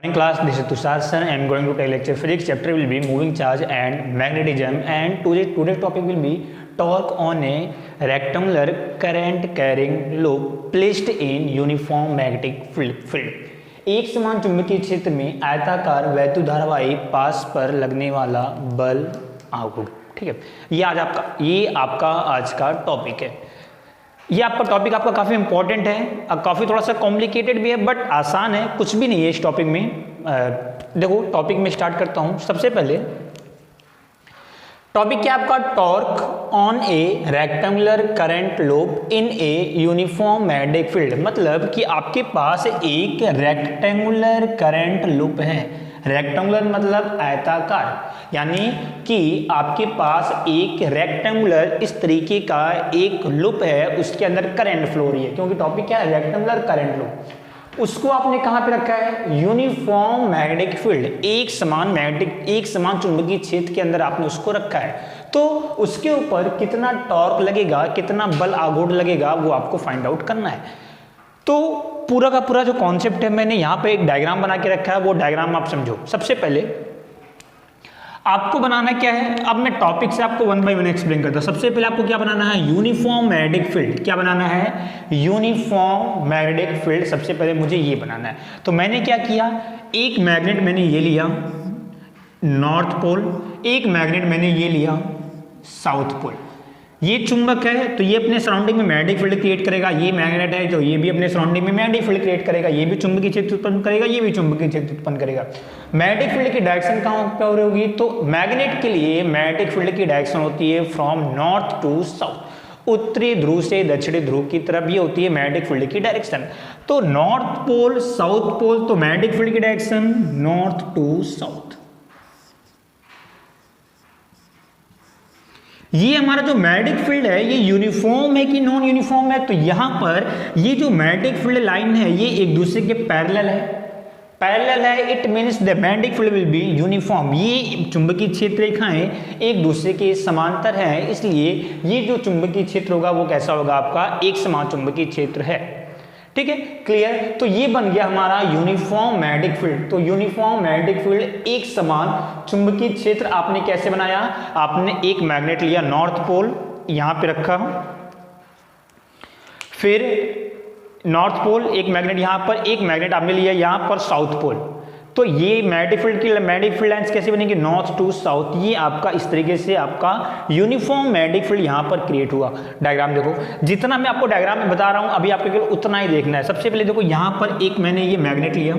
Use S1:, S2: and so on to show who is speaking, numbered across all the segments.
S1: Morning class, this is Tushar sir. I am going to take lecture physics. Chapter will be moving charge and magnetism, and today's topic will be torque on a rectangular current carrying loop placed in uniform magnetic field. एक समान चुंबकीय क्षेत्र में आयताकार वैद्युत धारावाही पास पर लगने वाला बल आउटपुट। ठीक है, ये आपका आज का टॉपिक है। ये आपका टॉपिक आपका काफ़ी इंपॉर्टेंट है, काफ़ी थोड़ा सा कॉम्प्लिकेटेड भी है बट आसान है, कुछ भी नहीं है इस टॉपिक में। देखो टॉपिक में स्टार्ट करता हूँ। सबसे पहले टॉपिक क्या आपका, torque on a rectangular current loop in a uniform magnetic field. मतलब कि आपके पास एक रेक्टेंगुलर करंट लूप है। रेक्टेंगुलर मतलब आयताकार, यानी कि आपके पास एक रेक्टेंगुलर इस तरीके का एक लूप है, उसके अंदर करंट फ्लो हो रही है। क्योंकि टॉपिक क्या है, रेक्टेंगुलर करंट लूप। उसको आपने कहां पे रखा है, यूनिफॉर्म मैग्नेटिक फील्ड, एक समान चुंबकीय क्षेत्र के अंदर आपने उसको रखा है। तो उसके ऊपर कितना टॉर्क लगेगा, कितना बल आघूर्ण लगेगा, वो आपको फाइंड आउट करना है। तो पूरा का पूरा जो कॉन्सेप्ट है, मैंने यहाँ पे एक डायग्राम बना के रखा है, वो डायग्राम आप समझो। सबसे पहले आपको बनाना क्या है, अब मैं टॉपिक से आपको वन बाय वन एक्सप्लेन करता हूं। सबसे पहले आपको क्या बनाना है, यूनिफॉर्म मैग्नेटिक फील्ड। क्या बनाना है, यूनिफॉर्म मैग्नेटिक फील्ड। सबसे पहले मुझे ये बनाना है। तो मैंने क्या किया, एक मैग्नेट मैंने ये लिया नॉर्थ पोल, एक मैग्नेट मैंने ये लिया साउथ पोल। ये चुंबक है तो ये अपने सराउंडिंग में मैग्नेटिक फील्ड क्रिएट करेगा। ये मैग्नेट है तो ये भी अपने सराउंडिंग में मैग्नेटिक फील्ड क्रिएट करेगा। ये भी चुंबकीय क्षेत्र उत्पन्न करेगा, ये भी चुंबकीय क्षेत्र उत्पन्न करेगा। मैग्नेटिक फील्ड की डायरेक्शन कहाँ पर होगी, तो मैग्नेट के लिए मैग्नेटिक फील्ड की डायरेक्शन होती है फ्रॉम नॉर्थ टू साउथ, उत्तरी ध्रुव से दक्षिणी ध्रुव की तरफ। ये होती है मैग्नेटिक फील्ड की डायरेक्शन। तो नॉर्थ पोल साउथ पोल, तो मैग्नेटिक फील्ड की डायरेक्शन नॉर्थ टू साउथ। ये हमारा जो मैग्नेटिक फील्ड है ये यूनिफॉर्म है कि नॉन यूनिफॉर्म है, तो यहां पर ये जो मैग्नेटिक फील्ड लाइन है ये एक दूसरे के पैरेलल है। It means the magnetic field will be uniform. ये चुंबकीय क्षेत्र रेखाएं एक दूसरे के समांतर हैं, इसलिए ये जो चुंबकीय क्षेत्र होगा वो कैसा होगा, आपका एक समान चुंबकीय क्षेत्र है। ठीक है, क्लियर। तो ये बन गया हमारा यूनिफॉर्म मैग्नेटिक फील्ड। तो यूनिफॉर्म मैग्नेटिक फील्ड, एक समान चुंबकीय क्षेत्र आपने कैसे बनाया, आपने एक मैग्नेट लिया नॉर्थ पोल यहां पे रखा, फिर नॉर्थ पोल एक मैग्नेट यहां पर, एक मैग्नेट आपने लिया यहां पर साउथ पोल। तो ये मैग्नेटिक फील्ड लाइंस कैसे बनेगी, नॉर्थ टू साउथ। ये आपका इस तरीके से आपका यूनिफॉर्म मैग्नेटिक फील्ड यहां पर क्रिएट हुआ। डायग्राम देखो, जितना मैं आपको डायग्राम में बता रहा हूं अभी आपको केवल उतना ही देखना है। सबसे पहले देखो यहां पर एक मैंने ये मैग्नेट लिया,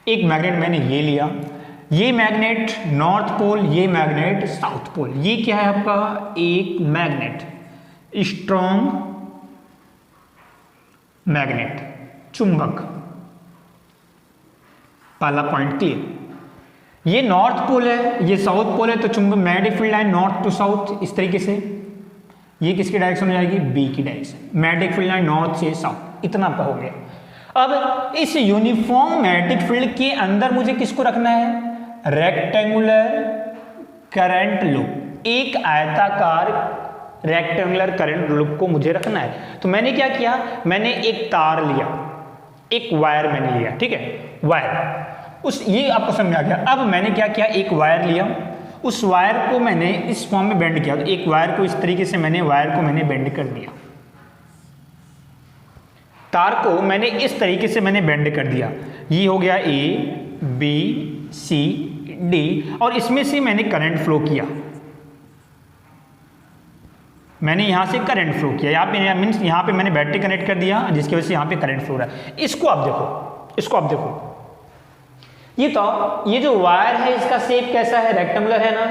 S1: एक मैग्नेट मैंने ये लिया, ये मैग्नेट नॉर्थ पोल, ये मैग्नेट साउथ पोल। ये क्या है आपका, एक मैग्नेट, स्ट्रॉन्ग मैग्नेट, चुंबक। पहला पॉइंट क्लियर। ये नॉर्थ पोल है, ये साउथ पोल है, तो चुंबक magnetic field line north to south इस तरीके से। ये किसकी डायरेक्शन हो जाएगी, बी की direction. Magnetic field line north से साउथ, इतना हो गया। अब इस यूनिफॉर्म मैग्नेटिक फील्ड के अंदर मुझे किसको रखना है, रेक्टेंगुलर करंट लूप, एक आयताकार रेक्टेंगुलर करंट लूप को मुझे रखना है। तो मैंने क्या किया, मैंने एक तार लिया, एक वायर मैंने लिया। ठीक है, वायर ये आपको समझ आ गया। अब मैंने क्या किया, एक वायर लिया, उस वायर को मैंने इस फॉर्म में बेंड किया। तो एक वायर को इस तरीके से वायर को मैंने बेंड कर दिया, तार को मैंने इस तरीके से बेंड कर दिया। ये हो गया ए बी सी डी, और इसमें से मैंने करंट फ्लो किया। मैंने यहां से करंट फ्लो किया, यहाँ पे मीन्स यहाँ पे मैंने बैटरी कनेक्ट कर दिया, जिसकी वजह से यहाँ पे करंट फ्लो रहा है। इसको आप देखो, ये जो वायर है इसका शेप कैसा है, रेक्टेंगुलर है ना।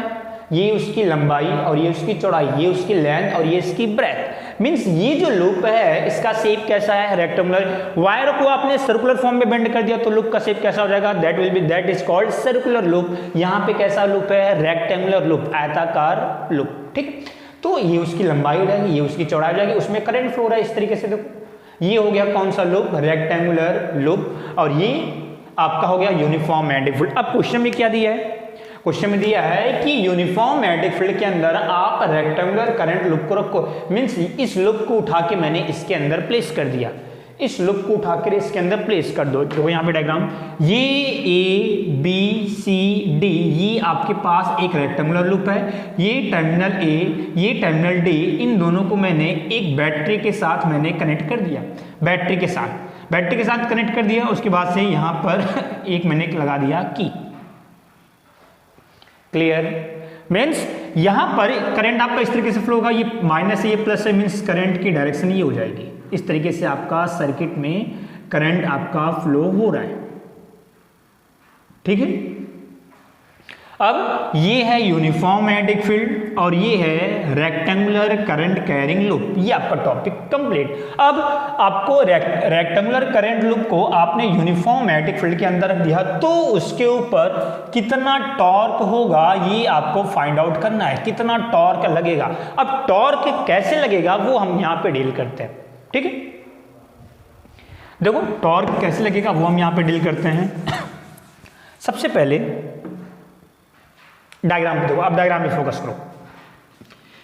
S1: ये उसकी लंबाई और ये उसकी चौड़ाई, ये उसकी लेंथ और ये इसकी ब्रेथ। मीन्स ये जो लूप है इसका शेप कैसा है, रेक्टेंगुलर। वायर को आपने सर्कुलर फॉर्म में बेंड कर दिया तो लूप का शेप कैसा हो जाएगा, that is called circular loop. यहाँ पे कैसा लूप है, रेक्टेंगुलर लूप, आयताकार लूप। ठीक, तो ये उसकी लंबाई हो जाएगी, ये उसकी चौड़ाई हो जाएगी, उसमें करंट फ्लो हो रहा है इस तरीके से। देखो ये हो गया कौन सा लूप, रेक्टेंगुलर लूप, और ये आपका हो गया यूनिफॉर्म मैग्नेटिक फील्ड। अब क्वेश्चन में क्या दिया है, क्वेश्चन में दिया है कि यूनिफॉर्म मैग्नेटिक फील्ड के अंदर आप रेक्टेंगुलर करंट लूप को रखो। मींस इस लूप को उठा के मैंने इसके अंदर प्लेस कर दिया। इस लूप को उठाकर इसके अंदर प्लेस कर दो। देखो यहाँ पे डायग्राम, ये ए बी सी डी, ये आपके पास एक रेक्टेंगुलर लूप है, ये टर्मिनल ए, ये टर्मिनल डी, इन दोनों को मैंने एक बैटरी के साथ मैंने कनेक्ट कर दिया, बैटरी के साथ कनेक्ट कर दिया। उसके बाद से यहाँ पर एक मैंने लगा दिया की। क्लियर? मीन्स यहाँ पर करंट आपका इस तरीके से फ्लो होगा, ये माइनस है ये प्लस है, मीन्स करंट की डायरेक्शन ये हो जाएगी। इस तरीके से आपका सर्किट में करंट आपका फ्लो हो रहा है। ठीक है, अब ये है यूनिफॉर्म मैग्नेटिक फील्ड और ये है रेक्टेंगुलर करंट कैरिंग लूप। ये आपका टॉपिक कंप्लीट। अब आपको रेक्टेंगुलर करंट लूप को आपने यूनिफॉर्म मैग्नेटिक फील्ड के अंदर रख दिया, तो उसके ऊपर कितना टॉर्क होगा ये आपको फाइंड आउट करना है, कितना टॉर्क लगेगा। अब टॉर्क कैसे लगेगा वो हम यहाँ पे डील करते हैं। ठीक है, देखो टॉर्क कैसे लगेगा वो हम यहाँ पे डील करते हैं। सबसे पहले डायग्राम पे देखो, अब डायग्राम पे फोकस करो।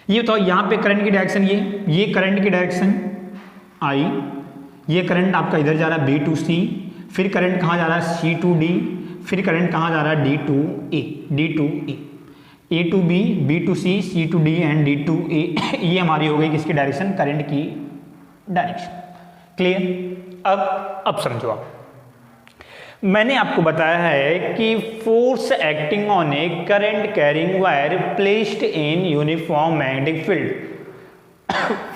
S1: ये बताओ यहाँ पे करंट की डायरेक्शन, ये करंट की डायरेक्शन आई, ये करंट आपका इधर जा रहा है B to C, फिर करंट कहाँ जा रहा है C to D, फिर करंट कहाँ जा रहा है D to A, A to B, B to C, C to D and D to A। ये हमारी हो गई किसकी डायरेक्शन, करंट की डायरेक्शन। क्लियर? अब समझो आप, मैंने आपको बताया है कि force acting on a current carrying wire placed in uniform magnetic field.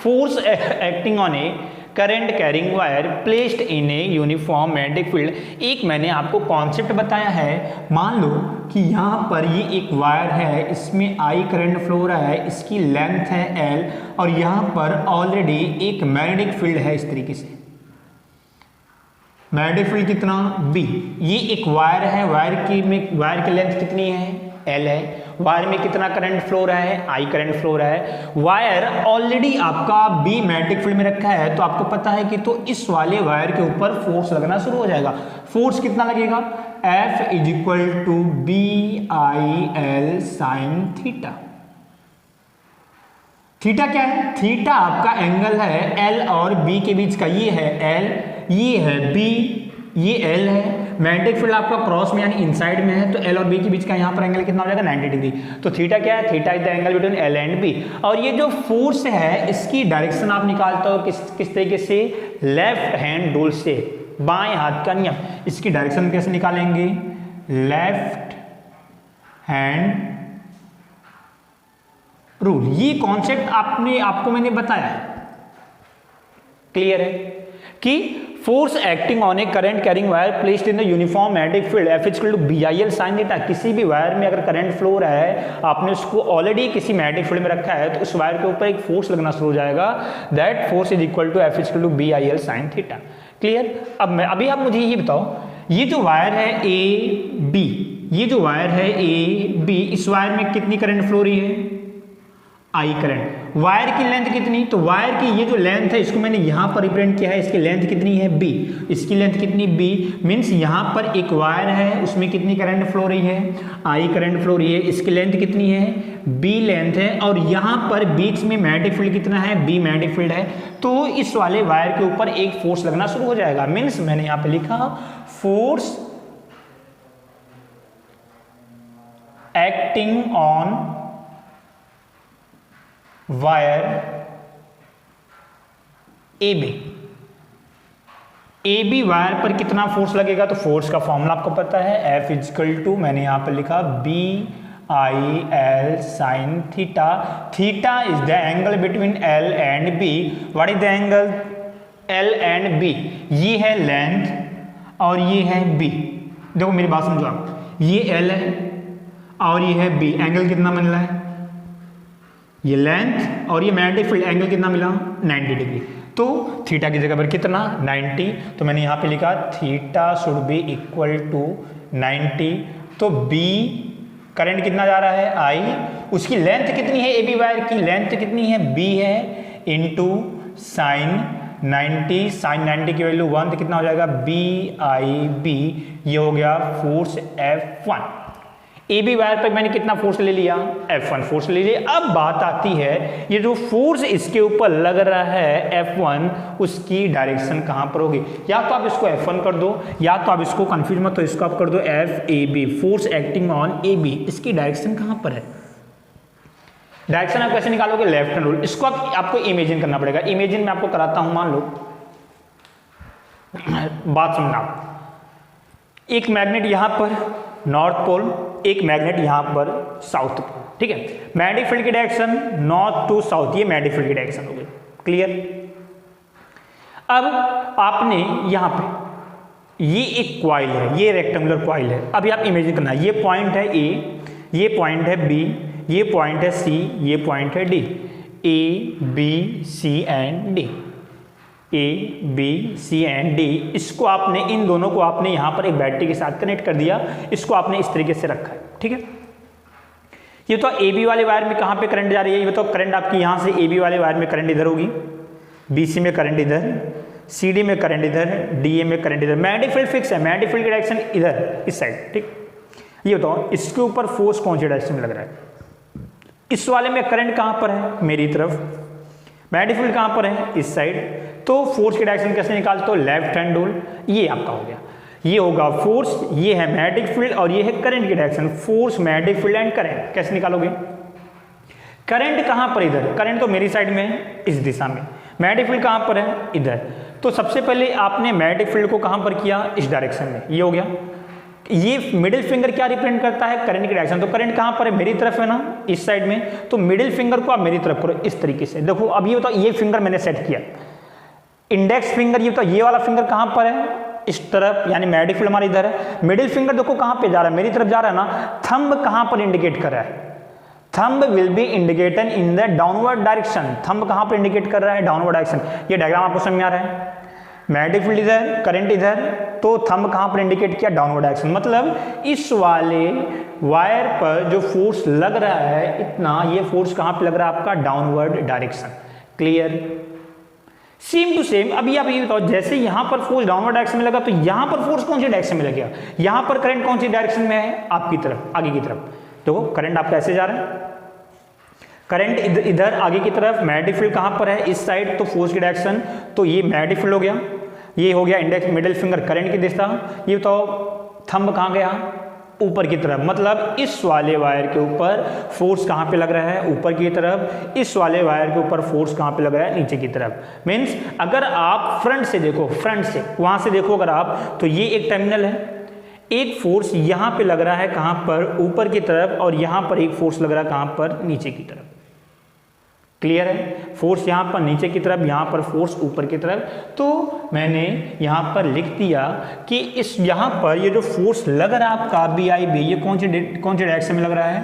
S1: Force acting on a current carrying wire placed in a uniform magnetic field. एक मैंने आपको कॉन्सेप्ट बताया है, मान लो कि यहाँ पर ये एक वायर है, इसमें आई करंट फ्लो हो रहा है, इसकी लेंथ है L और यहाँ पर ऑलरेडी एक मैग्नेटिक फील्ड है। इस तरीके से मैग्नेटिक फील्ड कितना B, ये एक वायर है, वायर की लेंथ कितनी है L है, वायर में कितना करंट फ्लो रहा है I करंट फ्लो रहा है। वायर ऑलरेडी आपका B मैग्नेटिक फील्ड में रखा है, तो आपको पता है कि तो इस वाले वायर के ऊपर फोर्स लगना शुरू हो जाएगा। फोर्स कितना लगेगा, F is equal to BIL sine theta. Theta क्या है, थीटा आपका एंगल है L और B के बीच का, ये है L, ये है B, ये L है। मैग्नेटिक फील्ड आपका क्रॉस में यानी इनसाइड में है, तो L और B के बीच का यहाँ पर एंगल कितना हो जाएगा 90 डिग्री। तो थीटा क्या है, theta is the angle between L and B। और ये जो फोर्स है इसकी डायरेक्शन आप निकालते हो किस तरीके से, लेफ्ट हैंड रूल से, बाएं हाथ का नियम। इसकी डायरेक्शन कैसे निकालेंगे, लेफ्ट हैंड रूल। ये कॉन्सेप्ट आपको मैंने बताया। क्लियर है कि force acting on a current carrying wire placed in the uniform magnetic field F equal to BIL sine theta. किसी भी वायर में अगर करंट फ्लो हो रहा है, आपने उसको ऑलरेडी किसी मैग्नेटिक फील्ड में रखा है, तो उस वायर के ऊपर एक फोर्स लगना शुरू हो जाएगा, that force is equal to F equal to BIL sine theta. Clear? अभी आप मुझे ये बताओ, ये जो वायर है A B, ये जो वायर है A B, इस वायर में कितनी करंट फ्लो रही है, I करंट। वायर की लेंथ कितनी, तो वायर की ये जो लेंथ है इसको मैंने यहाँ पर रिप्रेजेंट किया है, इसकी लेंथ कितनी है B, इसकी लेंथ कितनी B, मीन्स यहाँ पर एक वायर है, उसमें कितनी करंट फ्लो रही है, I करंट फ्लो रही है, इसकी लेंथ कितनी है B लेंथ है, और यहाँ पर बीच में मैग्नेटिक फील्ड कितना है B मैग्नेटिक फील्ड है। तो इस वाले वायर के ऊपर एक फोर्स लगना शुरू हो जाएगा। मीन्स मैंने यहाँ पे लिखा force acting on wire AB wire पर कितना फोर्स लगेगा, तो फोर्स का फॉर्मूला आपको पता है, F इक्वल टू, मैंने यहां पर लिखा BIL sine theta. Theta is the angle between L and B। What is the angle, L and B, ये है लेंथ और ये है B। देखो मेरी बात समझो आप, ये L है और ये है B, एंगल कितना मिल रहा है, ये लेंथ और ये मैग्नेटिक फील्ड, एंगल कितना मिला 90 डिग्री। तो थीटा की जगह पर कितना 90, तो मैंने यहाँ पे लिखा theta should be equal to 90। तो B करंट कितना जा रहा है I, उसकी लेंथ कितनी है AB वायर की लेंथ कितनी है B है, इनटू साइन 90, साइन 90 की वैल्यू 1, तो कितना हो जाएगा BIB, ये हो गया force F1। A B wire पर मैंने कितना फोर्स ले लिया, F1 फोर्स ले लिया। अब बात आती है ये जो फोर्स इसके ऊपर लग रहा है F1, उसकी डायरेक्शन कहाँ पर होगी। या तो आप इसको F1 कर दो, या तो आप इसको कंफ्यूज मत, तो इसको आप कर दो FAB, force acting on AB। इसकी डायरेक्शन कहाँ पर है, डायरेक्शन आप कैसे निकालोगे, लेफ्ट हैंड रूल। इसको आपको इमेजिन करना पड़ेगा। इमेजिन मैं आपको कराता हूं, मान लो बात समझना, एक मैग्नेट यहां पर नॉर्थ पोल, एक मैग्नेट यहां पर साउथ पोल, ठीक है। मैग्नेटिक फील्ड की डायरेक्शन नॉर्थ टू साउथ, ये मैग्नेटिक फील्ड की डायरेक्शन हो गई, क्लियर। अब आपने यहां पे ये एक कॉइल है, ये रेक्टेंगुलर कॉइल है। अभी आप इमेजिन करना, ये पॉइंट है ए, ये पॉइंट है बी, ये पॉइंट है सी, ये पॉइंट है D, A B C and D, A B C and D. इसको आपने, इन दोनों को आपने यहाँ पर एक बैटरी के साथ कनेक्ट कर दिया, इसको आपने इस तरीके से रखा है, ठीक है। ये तो ए बी वाले वायर में कहाँ पे करंट जा रही है, ये तो करंट आपकी यहाँ से ए बी वाले वायर में करंट इधर होगी, बी सी में करंट इधर, सी डी में करंट इधर, डी ए में करंट इधर। मैग्नेटिक फील्ड फिक्स है, मैग्नेटिक फील्ड की डायरेक्शन इधर, इस साइड, ठीक। ये बताओ इसके ऊपर फोर्स कौन सी डायरेक्शन में लग रहा है, इस वाले में करंट कहां पर है, मेरी तरफ, मैग्नेटिक फील्ड कहां पर है, इस साइड। तो फोर्स की डायरेक्शन कैसे निकालते हो, लेफ्ट हैंड रूल। ये आपका हो गया, ये होगा फोर्स, ये है मैग्नेटिक फील्ड और ये है करंट की direction. Force, magnetic field and current कैसे निकालोगे, करंट कहां पर, इधर, करंट तो मेरी साइड में है, इस दिशा में। मैग्नेटिक फील्ड कहां पर है, इधर। तो सबसे पहले आपने मैग्नेटिक फील्ड को कहां पर किया, इस डायरेक्शन में, ये हो गया। ये मिडिल फिंगर क्या रिप्रेजेंट करता है, करंट की डायरेक्शन। तो करंट कहां पर है, मेरी तरफ है ना, इस साइड में। तो मिडिल फिंगर को आप मेरी तरफ करो इस तरीके से। देखो अब ये बताओ, ये फिंगर मैंने सेट किया, इंडेक्स फिंगर, ये बताओ ये वाला फिंगर कहां पर है, इस तरफ, यानी मैग्नेटिक फील्ड हमारा इधर है। मिडिल फिंगर देखो कहां पे जा रहा है, मेरी तरफ जा रहा है ना। थंब कहां पर इंडिकेट कर रहा है, thumb will be indicated in the downward direction. Thumb कहां पर इंडिकेट कर रहा है, डाउनवर्ड डायरेक्शन। ये डायग्राम आपको समझ में आ रहा है, मैग्नेटिक फील्ड इधर, करंट इधर, तो थंब कहां पर इंडिकेट किया, डाउनवर्ड डायरेक्शन। मतलब इस वाले वायर पर जो फोर्स लग रहा है इतना, ये फोर्स कहां पे लग रहा है आपका, downward direction, clear. Same to same अभी आप ये बताओ, जैसे यहां पर फोर्स डाउनवर्ड डायरेक्शन में लगा, तो यहां पर फोर्स कौन सी डायरेक्शन में लगेगा, यहां पर करंट कौन सी डायरेक्शन में है, आपकी तरफ, आगे की तरफ। देखो करंट आपका ऐसे जा रहा है, करंट इधर आगे की तरफ, मैग्नेटिक फील्ड कहां पर है, इस साइड। तो फोर्स की डायरेक्शन, तो ये मैग्नेटिक फील्ड हो गया, ये हो गया इंडेक्स, मिडिल फिंगर करंट की दिशा। ये बताओ थंब कहां गया, ऊपर की तरफ। मतलब इस वाले वायर के ऊपर फोर्स कहां पे लग रहा है, ऊपर की तरफ। इस वाले वायर के ऊपर फोर्स कहां पे लग रहा है, नीचे की तरफ। मींस अगर आप फ्रंट से देखो, फ्रंट से वहां से देखो अगर आप, तो ये एक टर्मिनल है, एक फोर्स यहां पे लग रहा है कहां पर, ऊपर की तरफ, और यहां पर एक फोर्स लग रहा है कहां पर, नीचे की तरफ। क्लियर है, फोर्स यहां पर नीचे की तरफ, यहां पर फोर्स ऊपर की तरफ। तो मैंने यहां पर लिख दिया कि इस यहां पर ये जो फोर्स लग रहा है आपका BIB, ये कौन सी डायरेक्शन में लग रहा है,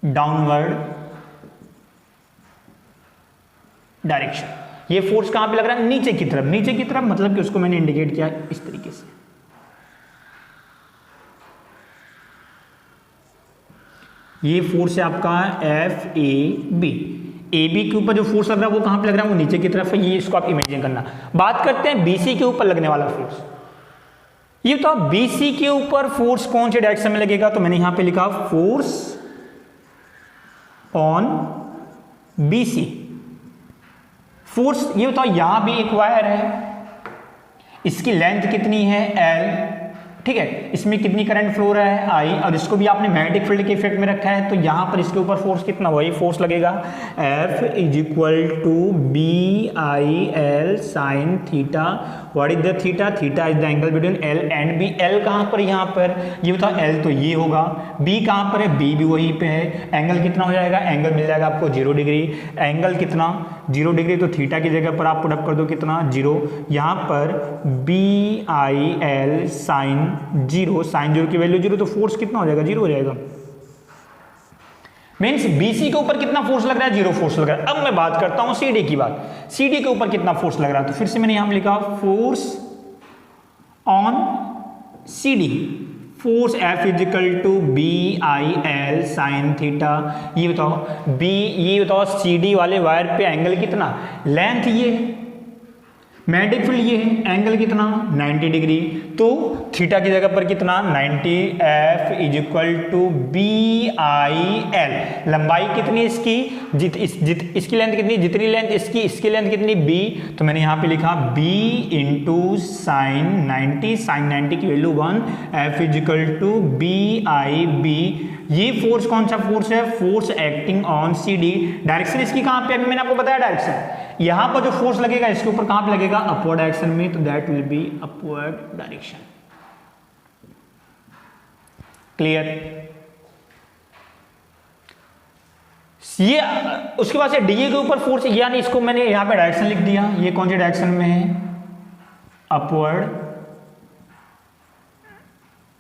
S1: डाउनवर्ड डायरेक्शन। ये फोर्स कहां पे लग रहा है, नीचे की तरफ, नीचे की तरफ। मतलब कि उसको मैंने इंडिकेट किया इस तरीके से। ये फोर्स है आपका FAB, AB के ऊपर जो फोर्स लग रहा है वो कहां पे लग रहा है, वो नीचे की तरफ है। ये इसको आप इमेजिन करना। बात करते हैं BC के ऊपर लगने वाला फोर्स। ये तो BC के ऊपर फोर्स कौन से डायरेक्शन में लगेगा, तो मैंने यहां पे लिखा फोर्स ऑन BC। फोर्स, ये बताओ यहां भी एक वायर है, इसकी लेंथ कितनी है, L, ठीक है। इसमें कितनी करंट फ्लो रहा है, I, और इसको भी आपने मैग्नेटिक फील्ड के इफेक्ट में रखा है। तो यहां पर इसके ऊपर फोर्स कितना, वही फोर्स लगेगा, F = BIL sin theta. What is the theta, theta is the angle between L and B। L कहां पर, यहां पर। ये बताओ L तो ये होगा, B कहां पर है, B भी वहीं पे है। एंगल कितना हो जाएगा, एंगल मिल जाएगा आपको 0 डिग्री। एंगल कितना, 0 डिग्री। तो थीटा की जगह पर आप पुट अप कर दो कितना, 0। यहां पर BIL sin 0, साइन 0 की वैल्यू 0, तो फोर्स कितना हो जाएगा, 0 हो जाएगा। मीन्स BC के ऊपर कितना फोर्स लग रहा है, 0 फोर्स लग रहा है। अब मैं बात करता हूं CD की बात, CD के ऊपर कितना फोर्स लग रहा है। तो फिर से मैंने यहां लिखा force on CD, force F = BIL sin theta. ये बताओ CD वाले वायर पे एंगल कितना, लेंथ ये, मैग्नेटिक फील्ड ये है, एंगल कितना 90 डिग्री, तो थीटा की जगह पर कितना 90, F is equal to BIL। लंबाई कितनी इसकी, इसकी लेंथ कितनी, जितनी लेंथ इसकी लेंथ कितनी B, तो मैंने यहाँ पे लिखा B इंटू साइन 90, साइन 90 की value 1, F is equal to BIB। ये फोर्स कौन सा फोर्स है, force acting on CD। Direction इसकी कहाँ पे, अभी मैंने आपको बताया डायरेक्शन, यहां पर जो फोर्स लगेगा इसके ऊपर कहां पे लगेगा, अपवर्ड डायरेक्शन में, तो that will be upward direction. Clear. ये उसके बाद से डीए के ऊपर फोर्स, यानी इसको मैंने यहां पे डायरेक्शन लिख दिया, ये कौन सी डायरेक्शन में है, अपवर्ड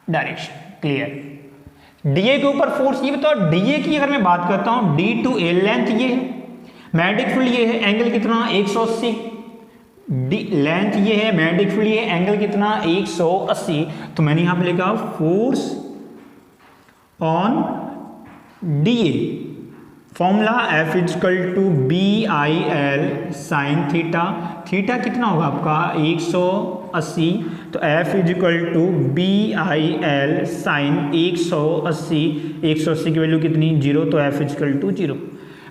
S1: डायरेक्शन। क्लियर। डीए के ऊपर फोर्स, ये बताओ डीए की अगर मैं बात करता हूं, डी टू ए लेंथ ये है, मैग्नेटिक फील्ड ये है, एंगल कितना 180, डी लेंथ ये है, मैग्नेटिक फील्ड ये है, एंगल कितना 180, तो मैंने यहां पे लिखा force on DA, formula F equal to BIL sine theta, theta कितना होगा आपका 180, तो F is equal to BIL sine 180, 180 की वैल्यू कितनी 0, तो F is equal to 0।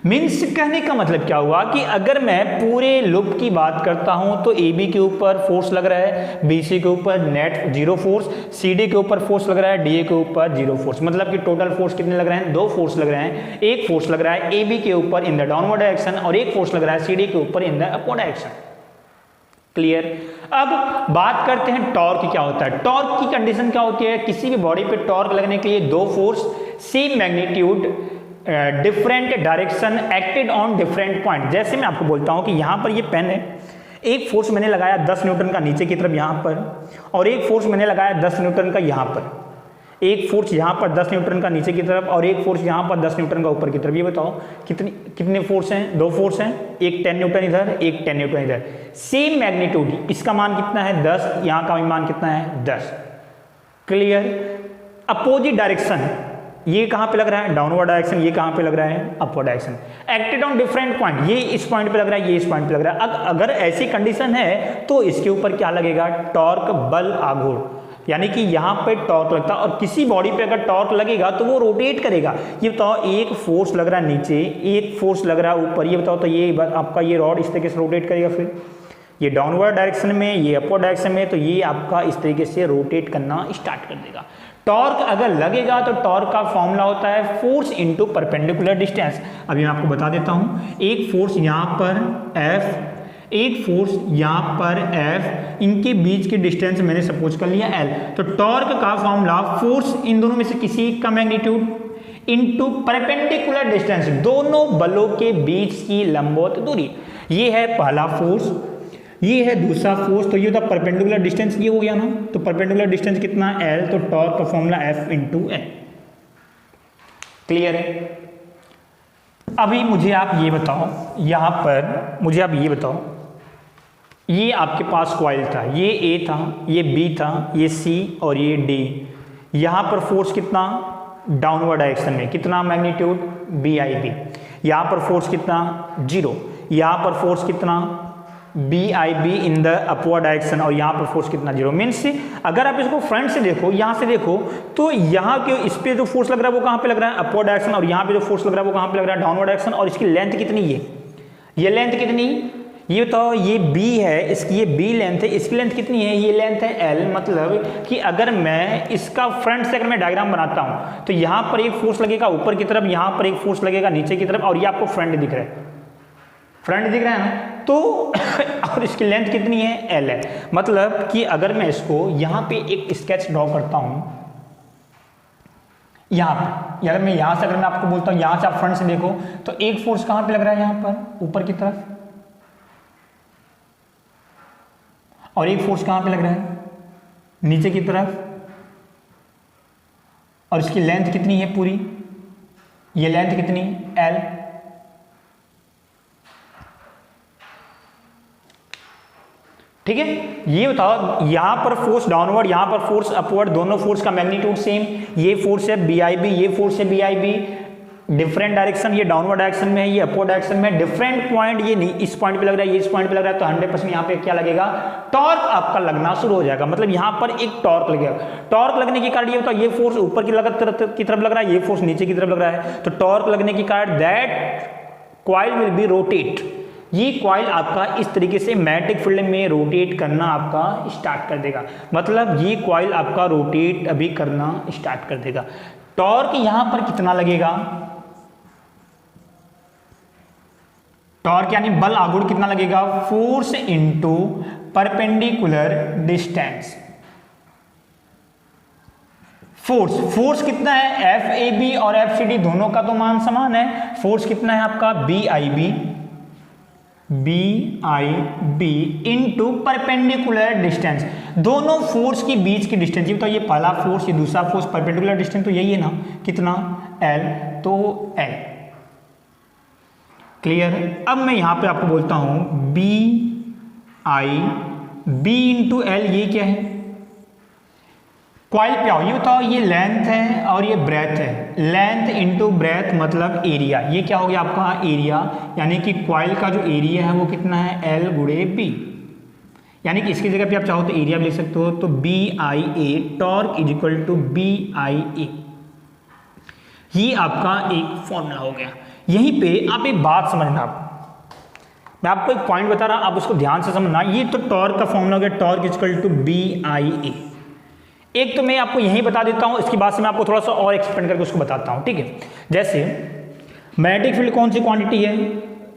S1: Means कहने का मतलब क्या हुआ कि अगर मैं पूरे लूप की बात करता हूं तो AB के ऊपर फोर्स लग रहा है, BC के ऊपर नेट 0 फोर्स, CD के ऊपर फोर्स लग रहा है, DA के ऊपर 0 फोर्स, मतलब कि टोटल फोर्स कितने लग रहे हैं, 2 फोर्स लग रहे हैं। एक फोर्स लग रहा है AB के ऊपर इन द डाउनवर्ड डायरेक्शन और एक फोर्स लग रहा है CD के ऊपर in the upward direction. Clear. अब बात करते हैं टॉर्क क्या होता है। टॉर्क की कंडीशन क्या होती है, किसी भी बॉडी पे टॉर्क लगने के लिए 2 force same magnitude different direction acted on different point. जैसे मैं आपको बोलता हूं कि यहां पर ये पेन है, एक फोर्स मैंने लगाया 10 न्यूटन का नीचे की तरफ यहां पर, और एक फोर्स मैंने लगाया 10 न्यूटन का यहां पर, एक फोर्स यहां पर 10 न्यूटन का नीचे की तरफ और एक फोर्स यहां पर 10 न्यूटन का ऊपर की तरफ। ये बताओ कितने फोर्स हैं, 2 फोर्स हैं, एक 10 न्यूटन इधर, एक 10 न्यूटन इधर, सेम मैग्नीट्यूड, इसका मान कितना है 10, यहां का मान कितना है 10। क्लियर। अपोजिट डायरेक्शन, ये कहां पे लग रहा है डाउनवर्ड डायरेक्शन, ये कहां पे लग रहा है upward direction, acted on different point, ये इस पॉइंट पे लग रहा है, ये इस पॉइंट पे लग रहा है। अगर ऐसी कंडीशन है तो इसके ऊपर क्या लगेगा, टॉर्क बल आघूर्ण, यानी कि यहां पे टॉर्क लगता है और किसी बॉडी पे अगर टॉर्क लगेगा तो वो रोटेट करेगा। ये बताओ एक फोर्स लग रहा है नीचे, एक फोर्स लग रहा है ऊपर, ये बताओ तो ये आपका ये रॉड इस तरीके से रोटेट करेगा, फिर ये डाउनवर्ड डायरेक्शन में, ये अपवर्ड डायरेक्शन में, तो ये आपका इस तरीके से रोटेट करना स्टार्ट कर देगा। टॉर्क अगर लगेगा तो टॉर्क का फॉर्मूला होता है फोर्स इनटू परपेंडिकुलर डिस्टेंस। अभी मैं आपको बता देता हूं, एक फोर्स यहां पर F, एक फोर्स यहां पर F, इनके बीच की डिस्टेंस मैंने सपोज कर लिया L, तो टॉर्क का फॉर्मूला फोर्स इन दोनों में से किसी का मैग्नीट्यूड इनटू परपेंडिकुलर डिस्टेंस, दोनों बलों के बीच की लंबवत दूरी। ये है पहला फोर्स, ये है दूसरा फोर्स, तो ये होता परपेंडिकुलर डिस्टेंस, ये हो गया ना, तो परपेंडिकुलर डिस्टेंस कितना L, तो टॉर्क का formula F into L। Clear है। अभी मुझे आप ये बताओ, यहां पर मुझे आप ये बताओ, ये आपके पास कॉइल था, ये A था, ये B था, ये C और ये D, यहां पर फोर्स कितना डाउनवर्ड डायरेक्शन में, कितना मैग्नीट्यूड BIB, यहां पर फोर्स कितना 0, यहां पर फोर्स कितना BIB in the upward direction और यहाँ पर फोर्स कितना 0। मीन्स अगर आप इसको फ्रंट से देखो, यहाँ से देखो, तो यहाँ के इस पे जो फोर्स लग रहा है वो कहाँ पे लग रहा है अपवर्ड डायरेक्शन, और यहाँ पे जो फोर्स लग रहा है वो कहाँ पे लग रहा है डाउनवर्ड डायरेक्शन, और इसकी लेंथ कितनी है, ये लेंथ कितनी, ये बताओ, ये B है, इसकी ये B लेंथ है, इसकी लेंथ कितनी है, ये लेंथ है L। मतलब कि अगर मैं इसका फ्रंट से अगर मैं डायग्राम बनाता हूँ तो यहाँ पर एक फोर्स लगेगा ऊपर की तरफ, यहाँ पर एक फोर्स लगेगा नीचे की तरफ, और ये आपको फ्रंट दिख रहा है, फ्रंट दिख रहा है ना, तो और इसकी लेंथ कितनी है L है। मतलब कि अगर मैं इसको यहाँ पे एक स्केच ड्रॉ करता हूँ, यहाँ पे, यार मैं यहाँ से अगर मैं आपको बोलता हूँ यहाँ से आप फ्रंट से देखो, तो एक फोर्स कहाँ पे लग रहा है यहाँ पर ऊपर की तरफ, और एक फोर्स कहाँ पे लग रहा है नीचे की तरफ, और इसकी लेंथ कितनी है पूरी, ये लेंथ कितनी L। ठीक है। ये बताओ यहां पर फोर्स डाउनवर्ड, यहां पर फोर्स अपवर्ड, दोनों फोर्स का मैग्नीट्यूड सेम, ये फोर्स है BIB, ये फोर्स है BIB, डिफरेंट डायरेक्शन, ये डाउनवर्ड डायरेक्शन में है, ये अपवर्ड डायरेक्शन में, डिफरेंट पॉइंट, ये नहीं इस पॉइंट पे लग रहा है, ये इस पॉइंट पे लग रहा है, तो 100% यहाँ पे क्या लगेगा, टॉर्क आपका लगना शुरू हो जाएगा। मतलब यहाँ पर एक टॉर्क लगेगा। टॉर्क लगने के कारण ये होता है, ये फोर्स ऊपर की तरफ लग रहा है, ये फोर्स नीचे की तरफ लग रहा है, तो टॉर्क लगने के कारण that coil will be rotate, ये कॉइल आपका इस तरीके से मैग्नेटिक फील्ड में रोटेट करना आपका स्टार्ट कर देगा। मतलब ये कॉइल आपका रोटेट अभी करना स्टार्ट कर देगा। टॉर्क यहां पर कितना लगेगा, टॉर्क यानी बल आघूर्ण कितना लगेगा, force into perpendicular distance. Force कितना है, एफ ए बी और एफ सी डी दोनों का तो मान समान है। फोर्स कितना है आपका, B I B into perpendicular distance, दोनों फोर्स के बीच की डिस्टेंस। ये तो ये पहला फोर्स, ये दूसरा फोर्स, परपेंडिकुलर डिस्टेंस तो यही है ना, कितना एल, तो एल। क्लियर है। अब मैं यहां पे आपको बोलता हूं B I B into L, ये क्या है, कॉइल पे आओ, ये बताओ, ये लेंथ है और ये ब्रेथ है, लेंथ इंटू ब्रेथ मतलब एरिया, ये क्या हो गया आपका एरिया, यानी कि कॉइल का जो एरिया है वो कितना है, एल गुणे बी, यानी कि इसकी जगह पे आप चाहो तो एरिया भी लिख सकते हो, तो B I A, torque is equal to B I A, ये आपका एक फॉर्मूला हो गया। यहीं पे आप एक बात समझना, मैं आपको एक पॉइंट बता रहा, आप उसको ध्यान से समझना। ये तो टॉर्क का फॉर्मूला हो गया, torque is equal to B I A. एक तो मैं आपको यही बता देता हूं, इसके बाद से मैं आपको थोड़ा सा और एक्सपेंड करके उसको बताता हूं, ठीक है। जैसे मैग्नेटिक फील्ड कौन सी क्वांटिटी है,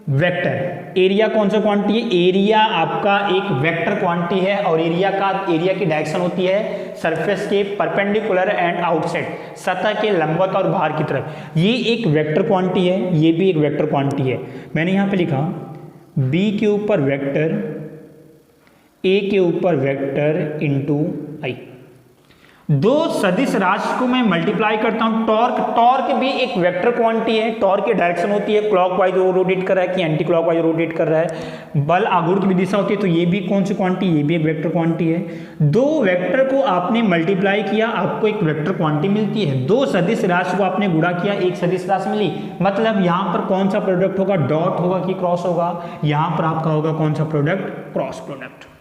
S1: वेक्टर। एरिया कौन सा क्वांटिटी है, एरिया आपका एक वेक्टर क्वांटिटी है, और एरिया की डायरेक्शन होती है सरफेस के परपेंडिकुलर एंड आउटसाइड, सतह के लंबवत और बाहर की तरफ। ये एक वेक्टर क्वांटिटी है, ये भी एक वेक्टर क्वांटिटी है। मैंने यहां पे लिखा बी के ऊपर वेक्टर, ए के ऊपर वेक्टर इंटू आई, दो सदिश राशि को मैं मल्टीप्लाई करता हूं। टॉर्क भी एक वेक्टर क्वांटिटी है, टॉर्क की डायरेक्शन होती है क्लॉकवाइज वो रोटेट कर रहा है कि एंटी क्लॉकवाइज रोटेट कर रहा है, बल आघूर्ण की भी दिशा होती है, तो ये भी कौन सी क्वांटिटी, ये भी एक वेक्टर क्वांटिटी है। दो वेक्टर को आपने मल्टीप्लाई किया, आपको एक वेक्टर क्वांटिटी मिलती है। दो सदिश राशि को आपने गुणा किया, एक सदिश राशि मिली। मतलब यहां पर कौन सा प्रोडक्ट होगा, डॉट होगा कि क्रॉस होगा, यहां पर आपका होगा कौन सा प्रोडक्ट, क्रॉस प्रोडक्ट।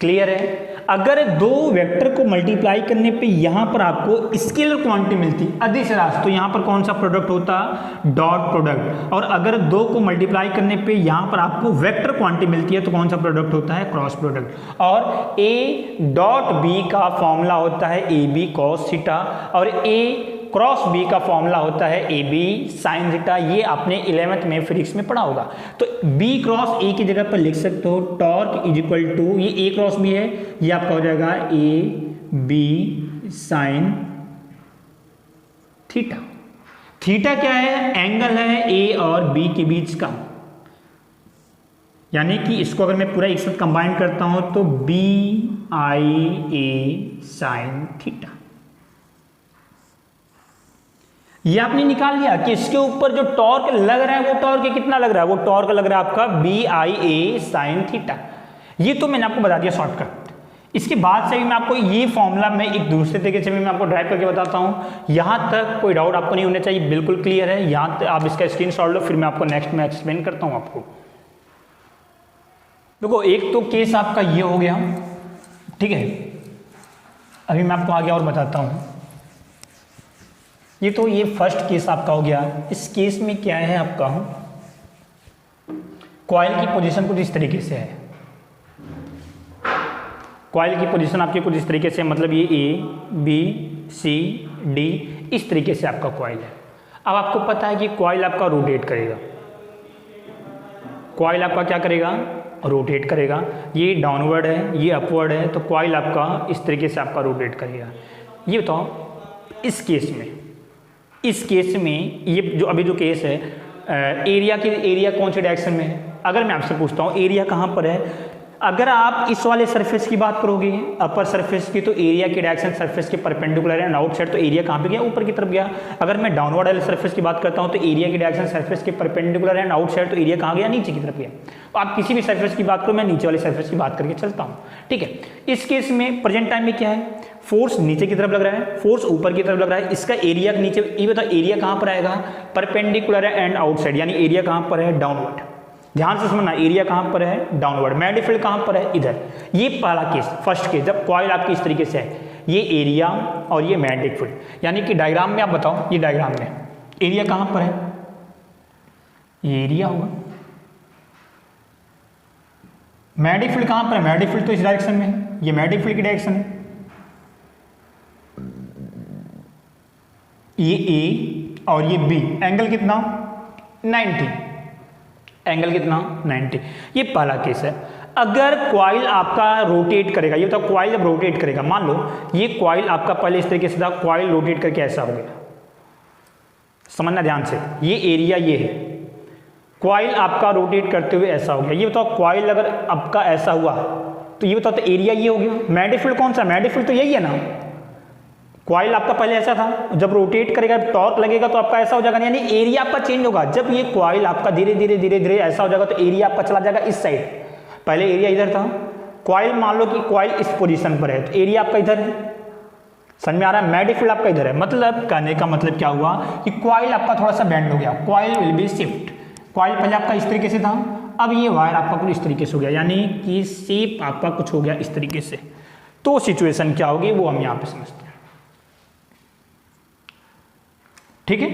S1: क्लियर है। अगर दो वेक्टर को मल्टीप्लाई करने पे यहां पर आपको स्केलर क्वांटिटी मिलती, अदिश राशि, तो यहां पर कौन सा प्रोडक्ट होता, डॉट प्रोडक्ट। और अगर दो को मल्टीप्लाई करने पे यहां पर आपको वेक्टर क्वांटिटी मिलती है, तो कौन सा प्रोडक्ट होता है, क्रॉस प्रोडक्ट। और ए डॉट बी का फॉर्मूला होता है ए बी कॉस थीटा, और ए क्रॉस बी का फॉर्मूला होता है ए बी साइन थीटा। ये आपने 11th में फिजिक्स में पढ़ा होगा। तो बी क्रॉस ए की जगह पर लिख सकते हो टॉर्क इज इक्वल टू, ये ए क्रॉस बी है, ये आपका हो जाएगा A B sine theta. Theta क्या है, एंगल है ए और बी के बीच का, यानी कि इसको अगर मैं पूरा एक साथ कंबाइन करता हूं तो B I A sine theta. ये आपने निकाल लिया कि इसके ऊपर जो टॉर्क लग रहा है वो टॉर्क कितना लग रहा है, वो टॉर्क लग रहा है आपका B I A sine theta. ये तो मैंने आपको बता दिया शॉर्टकट। इसके बाद से भी मैं आपको ये फॉर्मूला में एक दूसरे तरीके से भी मैं आपको ड्राइव करके बताता हूं। यहां तक कोई डाउट आपको नहीं होना चाहिए, बिल्कुल क्लियर है। यहां तक आप इसका स्क्रीनशॉट लो, फिर मैं आपको नेक्स्ट में एक्सप्लेन करता हूं आपको। देखो एक तो केस आपका ये हो गया, ठीक है। अभी मैं आपको आगे और बताता हूं। ये तो ये फर्स्ट केस आपका हो गया। इस केस में क्या है आपका, कॉइल की पोजीशन कुछ इस तरीके से है। कॉइल की पोजीशन आपकी कुछ इस तरीके से, मतलब ये ए बी सी डी इस तरीके से आपका कॉइल है। अब आपको पता है कि कॉइल आपका रोटेट करेगा, कॉइल आपका क्या करेगा, रोटेट करेगा। ये डाउनवर्ड है, ये अपवर्ड है, तो कॉइल आपका इस तरीके से आपका रोटेट करेगा। ये बताओ इस केस में ये जो अभी जो केस है, एरिया कौन से डायरेक्शन में है। अगर मैं आपसे पूछता हूँ एरिया कहाँ पर है, अगर आप इस वाले सरफेस की बात करोगे अपर सरफेस की, तो एरिया की डायरेक्शन सरफेस के परपेंडिकुलर एंड आउटसाइड, तो एरिया कहाँ पे गया, ऊपर की तरफ गया। अगर मैं डाउनवर्ड वाले सरफेस की बात करता हूँ तो एरिया की डायरेक्शन सरफेस के परपेंडिकुलर एंड आउटसाइड, तो एरिया कहाँ गया, नीचे की तरफ गया। तो आप किसी भी सरफेस की बात करो, मैं नीचे वाले सरफेस की बात करके चलता हूँ, ठीक है। इस केस में प्रेजेंट टाइम में क्या है, फोर्स नीचे की तरफ लग रहा है, फोर्स ऊपर की तरफ लग रहा है, इसका एरिया नीचे, ये बताओ एरिया कहाँ पर आएगा, परपेंडिकुलर एंड आउटसाइड, यानी एरिया कहाँ पर है, डाउनवर्ड। ध्यान से समझना, एरिया कहाँ पर है, डाउनवर्ड। मैग्नेटिक फील्ड कहाँ पर है, इधर। ये पहला केस, फर्स्ट केस, जब कॉइल आपकी इस तरीके से है, ये एरिया और ये मैग्नेटिक फील्ड, यानी कि डायग्राम में आप बताओ, ये डायग्राम में एरिया कहाँ पर है, ये एरिया होगा। मैग्नेटिक फील्ड कहाँ पर है, मैग्नेटिक फील्ड तो इस डायरेक्शन में है, ये मैग्नेटिक फील्ड की डायरेक्शन है। ये ए और ये बी, एंगल कितना, 90, एंगल कितना, 90। ये पहला केस है। अगर कॉइल आपका रोटेट करेगा, ये बताओ कॉइल जब रोटेट करेगा, मान लो ये कॉइल आपका पहले इस तरीके से था, कॉइल रोटेट करके ऐसा हो गया, समझना ध्यान से, ये एरिया ये है, कॉइल आपका रोटेट करते हुए ऐसा हो गया। ये बताओ कॉइल अगर आपका ऐसा हुआ तो ये बताओ तो एरिया ये हो गया। मैग्नेटिक फील्ड कौन सा, मैग्नेटिक फील्ड तो यही है ना, कॉइल आपका पहले ऐसा था, जब रोटेट करेगा टॉर्क लगेगा तो आपका ऐसा हो जाएगा, यानी एरिया आपका चेंज होगा। जब ये कॉइल आपका धीरे धीरे ऐसा हो जाएगा तो एरिया आपका चला जाएगा इस साइड। पहले एरिया इधर था, कॉइल मान लो कि कॉइल इस पोजीशन पर है तो एरिया आपका इधर है, समझ में आ रहा है। मैग्नेटिक फील्ड आपका इधर है, मतलब कहने का मतलब क्या हुआ कि कॉइल आपका थोड़ा सा बेंड हो गया, coil will be shift. Coil पहले आपका इस तरीके से था, अब ये वायर आपका कुछ इस तरीके से हो गया, यानी कि शेप आपका कुछ हो गया इस तरीके से। तो सिचुएशन क्या होगी वो हम यहाँ पे समझते हैं, ठीक है।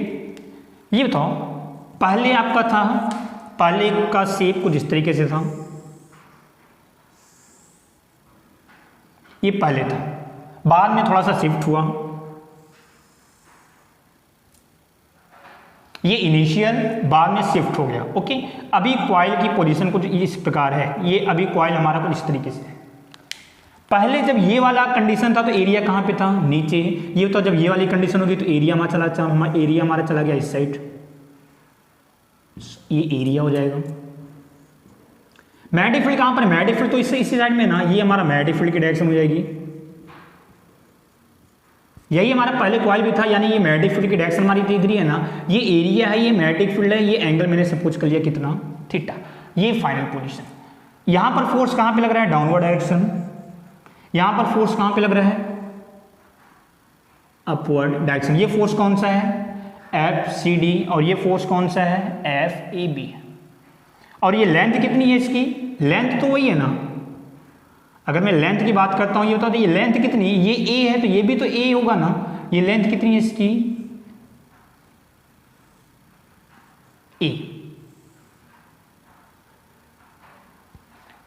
S1: ये बताओ पहले आपका था, पहले का शेप कुछ इस तरीके से था, ये पहले था, बाद में थोड़ा सा शिफ्ट हुआ, ये इनिशियल, बाद में शिफ्ट हो गया, ओके। अभी कॉइल की पोजीशन कुछ इस प्रकार है, ये अभी कॉइल हमारा कुछ इस तरीके से है। पहले जब ये वाला कंडीशन था तो एरिया कहाँ पे था, नीचे। ये तो जब ये वाली कंडीशन होगी तो एरिया हमारा चला गया इस साइड, ये एरिया हो जाएगा। मैग्नेटिक फील्ड कहाँ पर है, मैग्नेटिक फील्ड तो इसी साइड में ना, ये हमारा मैग्नेटिक फील्ड की डायरेक्शन हो जाएगी, यही हमारा पहले कॉइल भी था, यानी ये मैग्नेटिक फील्ड की डायरेक्शन हमारी इधर ही है ना। ये एरिया है, ये मैग्नेटिक फील्ड है, ये एंगल मैंने सपोज कर लिया कितना, थीटा। ये फाइनल पोजीशन। यहां पर फोर्स कहां पे लग रहा है, डाउनवर्ड डायरेक्शन। यहां पर फोर्स कहां पे लग रहा है, अपवर्ड डायरेक्शन। ये फोर्स कौन सा है, FCD, और ये फोर्स कौन सा है, FAB। और ये लेंथ कितनी है इसकी, लेंथ तो वही है ना। अगर मैं लेंथ की बात करता हूं, ये बता दो ये लेंथ कितनी है, ये A है तो ये भी तो A होगा ना। ये लेंथ कितनी है इसकी, A।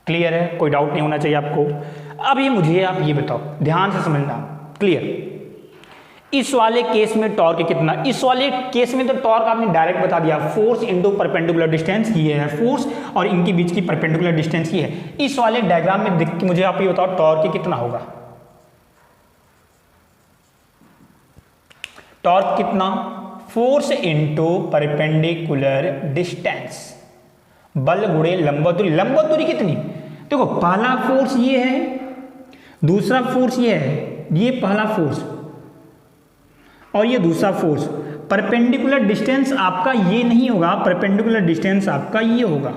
S1: क्लियर है, कोई डाउट नहीं होना चाहिए आपको। अब ये मुझे आप ये बताओ, ध्यान से समझना, क्लियर। इस वाले केस में टॉर्क कितना, इस वाले केस में तो टॉर्क आपने डायरेक्ट बता दिया, फोर्स इनटू परपेंडिकुलर डिस्टेंस, ये है फोर्स और इनके बीच की परपेंडिकुलर डिस्टेंस ये है। इस वाले डायग्राम में देख के मुझे आप ये बताओ टॉर्क कितना होगा, टॉर्क कितना, फोर्स इनटू परपेंडिकुलर डिस्टेंस, बल गुणे लंबवत दूरी। लंबवत दूरी कितनी, देखो पहला फोर्स ये है, दूसरा फोर्स ये है, ये पहला फोर्स और ये दूसरा फोर्स। परपेंडिकुलर डिस्टेंस आपका ये नहीं होगा, परपेंडिकुलर डिस्टेंस आपका ये होगा।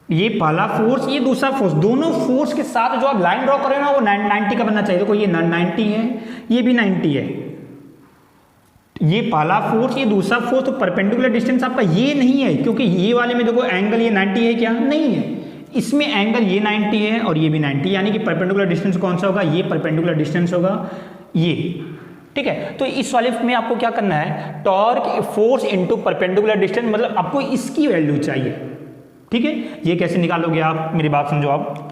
S1: ये पहला फोर्स, ये दूसरा फोर्स, दोनों फोर्स के साथ जो आप लाइन ड्रॉ करें ना वो 90 का बनना चाहिए। देखो ये 90 है, ये भी 90 है। ये पहला फोर्स, ये दूसरा फोर्स, तो परपेंडिकुलर डिस्टेंस आपका ये नहीं है, क्योंकि ये वाले में देखो एंगल ये 90 है क्या, नहीं है। इसमें एंगल ये 90 है और ये भी 90, यानी कि परपेंडिकुलर डिस्टेंस कौन सा होगा, ये परपेंडिकुलर डिस्टेंस होगा ये, ठीक है। तो इस वाले में आपको क्या करना है, torque force into perpendicular distance, मतलब आपको इसकी वैल्यू चाहिए, ठीक है। ये कैसे निकालोगे आप, मेरी बात समझो आप।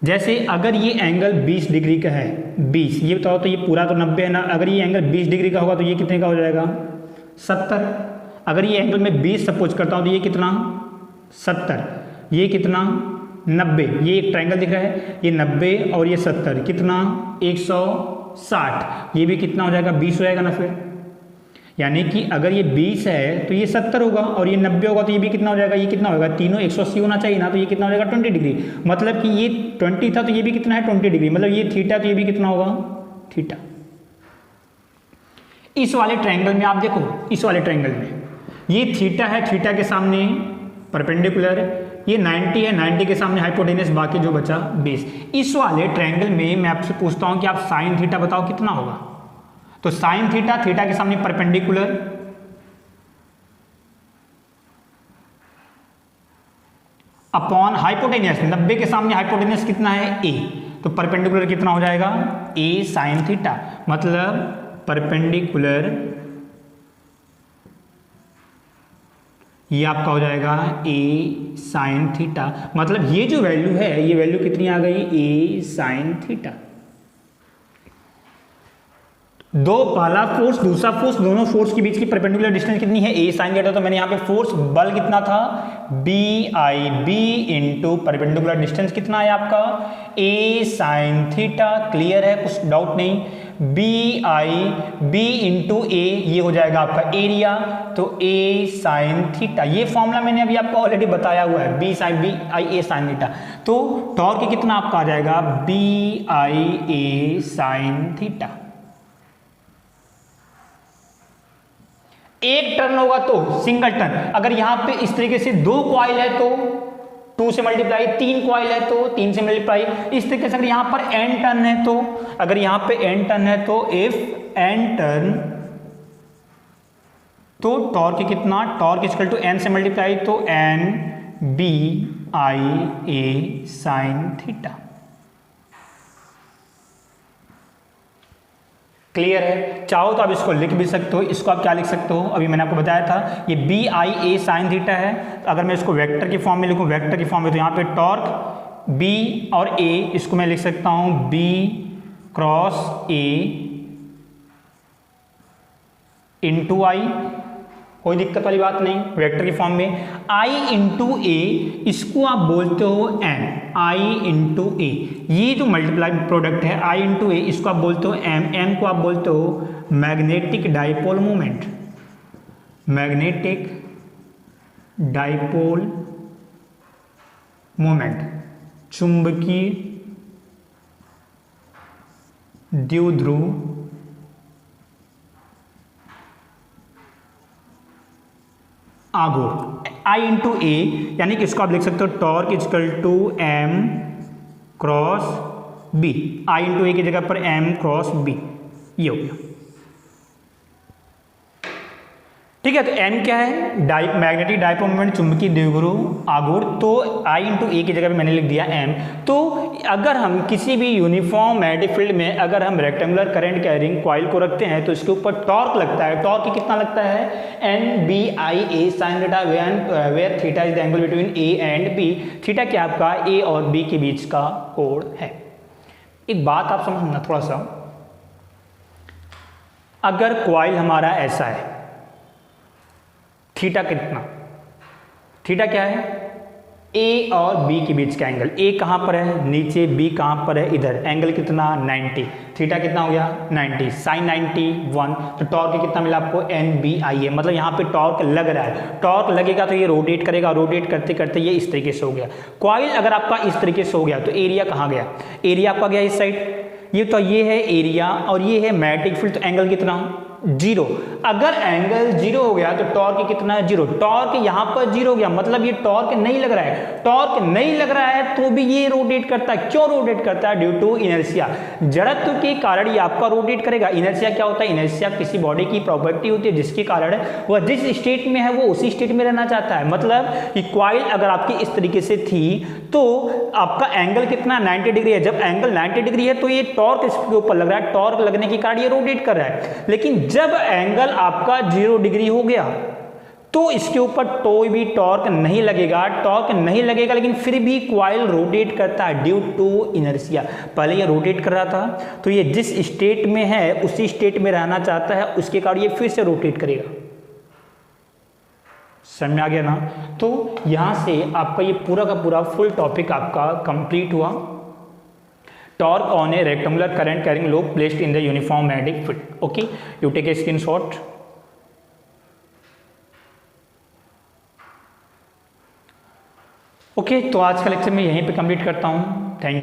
S1: जैसे अगर ये एंगल 20 डिग्री का है, 20, ये बताओ तो ये पूरा तो 90 है ना। अगर ये एंगल 20 डिग्री का होगा तो ये कितने का हो जाएगा, 70। अगर ये एंगल में 20 सपोज करता हूँ तो ये कितना, 70, ये कितना, 90। ये एक ट्रायंगल दिख रहा है, ये 90 और ये 70, कितना, 160। ये भी कितना हो जाएगा, 20 हो जाएगा ना। फिर यानी कि अगर ये 20 है तो ये 70 होगा, और ये 90 होगा तो ये भी कितना हो जाएगा, ये कितना होगा, तीनों 180 होना चाहिए ना, तो ये कितना हो जाएगा 20 डिग्री। मतलब कि ये 20 था तो ये भी कितना है 20 डिग्री, मतलब ये थीटा तो ये भी कितना होगा थीटा। इस वाले ट्रायंगल में आप देखो, इस वाले ट्रायंगल में ये थीटा है, थीटा के सामने परपेंडिकुलर, ये 90 है, 90 के सामने हाइपोटेनस, बाकी जो बचा 20। इस वाले ट्रायंगल में मैं आपसे पूछता हूं कि आप साइन थीटा बताओ कितना होगा। तो साइन थीटा, थीटा के सामने परपेंडिकुलर, अपॉन हाइपोटेनस, 90 के सामने हाइपोटेनस कितना है a, तो परपेंडिकुलर कितना हो जाएगा a साइन थीटा। मतलब परपेंडिकुलर ये आपका हो जाएगा a साइन थीटा। मतलब ये जो वैल्यू है, ये वैल्यू कितनी आ गई a साइन थीटा। दो, पहला फोर्स दूसरा फोर्स, दोनों फोर्स के बीच की परपेंडिकुलर डिस्टेंस कितनी है a साइन थीटा। तो मैंने यहाँ पे फोर्स बल कितना था BIB इंटू परपेंडिकुलर डिस्टेंस कितना है आपका a साइन थीटा। क्लियर है, कुछ डाउट नहीं। BIB इंटू a ये हो जाएगा आपका एरिया, तो a साइन थीटा। ये फॉर्मूला मैंने अभी आपको ऑलरेडी बताया हुआ है, BI साइन थीटा। तो टॉर्क कितना आपका आ जाएगा BIA साइन थीटा। एक टर्न होगा तो सिंगल टर्न, अगर यहां पे इस तरीके से 2 कॉइल है तो 2 से मल्टीप्लाई, 3 कॉइल है तो 3 से मल्टीप्लाई। इस तरीके से अगर यहां पर n टर्न है तो, अगर यहां पे n टर्न है तो इफ n टर्न, तो टॉर्क कितना, टॉर्क इक्वल टू n से मल्टीप्लाई, तो n BIA sign theta. Clear है। चाहो तो आप इसको लिख भी सकते हो, इसको आप क्या लिख सकते हो, अभी मैंने आपको बताया था ये BIA साइन थीटा है। अगर मैं इसको वेक्टर की फॉर्म में लिखूं, वेक्टर की फॉर्म में, तो यहाँ पे टॉर्क B और A, इसको मैं लिख सकता हूं B cross A into I, कोई दिक्कत वाली बात नहीं। वेक्टर की फॉर्म में I इंटू A, इसको आप बोलते हो M, I इंटू A, ये जो मल्टीप्लाई प्रोडक्ट है I इंटू A, इसको आप बोलते हो M, M को आप बोलते हो magnetic dipole moment, magnetic dipole moment, चुंबकीय द्विध्रुव आघूर्ण। I इंटू A, यानी कि इसको आप लिख सकते हो torque equal to M cross B, I into A की जगह पर M क्रॉस B, ये हो गया। ठीक है, तो M क्या है, मैग्नेटिक डाइपोल मोमेंट, चुंबकीय द्विध्रुव आघूर्ण। तो I इंटू A की जगह पे मैंने लिख दिया M। तो अगर हम किसी भी यूनिफॉर्म मैग्नेटिक फील्ड में अगर हम रेक्टेंगुलर करंट कैरिंग कॉइल को रखते हैं तो इसके ऊपर टॉर्क लगता है। टॉर्क कितना लगता है NBIA sine theta, where theta is the angle between A and B। Theta क्या आपका A और B के बीच का कोण है। एक बात आप समझना थोड़ा सा, अगर कॉइल हमारा ऐसा है, थीटा कितना, थीटा क्या है A और B के बीच का एंगल, A कहाँ पर है नीचे, B कहाँ पर है इधर, एंगल कितना 90, थीटा कितना हो गया 90, साइन 91। तो टॉर्क कितना मिला आपको NBIA, मतलब यहाँ पे टॉर्क लग रहा है। टॉर्क लगेगा तो ये रोटेट करेगा, रोटेट करते करते ये इस तरीके से हो गया। कॉइल अगर आपका इस तरीके से हो गया तो एरिया कहाँ गया, एरिया आपका गया इस साइड, ये तो ये है एरिया और ये है मैग्नेटिक फील्ड, तो एंगल कितना 0। अगर एंगल 0 हो गया तो टॉर्क कितना है 0, टॉर्क यहां पर 0 हो गया, मतलब ये टॉर्क नहीं लग रहा है। टॉर्क नहीं लग रहा है तो भी ये रोटेट करता है। क्यों रोटेट करता है, ड्यू टू इनर्शिया, जड़त्व के कारण ये आपका रोटेट करेगा। इनर्शिया क्या होता है, इनर्शिया किसी बॉडी की प्रॉपर्टी होती है जिसके कारण वह जिस स्टेट में है वो उसी स्टेट में रहना चाहता है। मतलब कि कॉइल अगर आपकी इस तरीके से थी तो आपका एंगल कितना 90 डिग्री है। जब एंगल 90 डिग्री है तो ये टॉर्क इसके ऊपर लग रहा है, टॉर्क लगने के कारण ये रोटेट कर रहा है। लेकिन जब एंगल आपका 0 डिग्री हो गया तो इसके ऊपर कोई भी टॉर्क नहीं लगेगा, टॉर्क नहीं लगेगा, लेकिन फिर भी कॉइल रोटेट करता है ड्यू टू इनर्शिया। पहले ये रोटेट कर रहा था तो ये जिस स्टेट में है उसी स्टेट में रहना चाहता है, उसके कारण ये फिर से रोटेट करेगा। समझ में आ गया ना। तो यहां से आपका ये पूरा का पूरा फुल टॉपिक आपका कंप्लीट हुआ। Torque on a rectangular current carrying loop placed in the uniform magnetic field. Okay, you take a screenshot. Okay, तो आज का लेक्चर मैं यहीं पे कंप्लीट करता हूँ।